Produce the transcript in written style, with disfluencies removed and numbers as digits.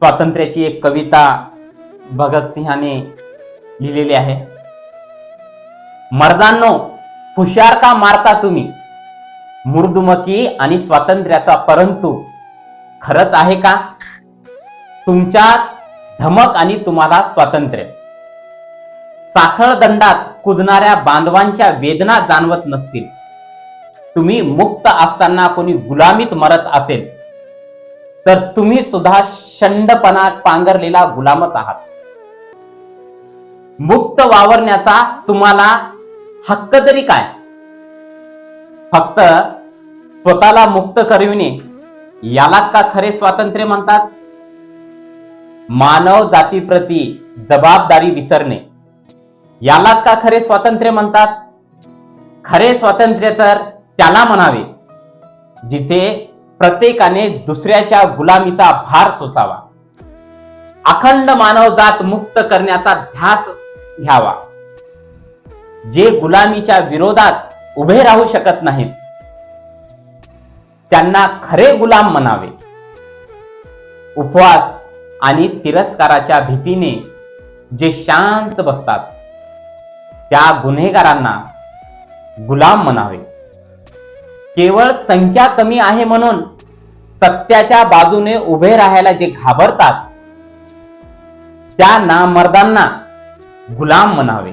स्वातंत्र्याची एक कविता भगतसिंहाने लिहिलेली आहे। मर्दांनो, हुशार का मारता तुम्ही मुर्दुमकी आणि स्वातंत्र्याचा परंतु खरंच आहे का तुमच्यात धमक आणि तुम्हाला स्वातंत्र्य? साखळ दंडात कुजणाऱ्या बांधवांच्या वेदना जाणवत नसतील, तुम्ही मुक्त असताना कोणी गुलामीत मरत असेल तर तुम्ही सुद्धा शंडपणा पांघरलेला गुलामच आहात। मुक्त वावरण्याचा तुम्हाला हक्क तरी काय? फक्त स्वतःला मुक्त करविणे यालाच का खरे स्वातंत्र्य म्हणतात? मानव जातीप्रती जबाबदारी विसरणे यालाच का खरे स्वातंत्र्य म्हणतात? खरे स्वातंत्र्य तर त्याला म्हणावे जिथे प्रत्येकाने दुसऱ्याच्या गुलामीचा भार सोसावा, अखंड मानवजात मुक्त करण्याचा ध्यास घ्यावा। जे गुलामीच्या विरोधात उभे राहू शकत नाहीत त्यांना खरे गुलाम म्हणावे। उपवास आणि तिरस्काराच्या भीतीने जे शांत बसतात त्या गुन्हेगारांना गुलाम म्हणावे। केवळ संख्या कमी आहे म्हणून सत्याच्या बाजूने उभे राहायला जे घाबरतात त्या नामर्दांना गुलाम म्हणावे।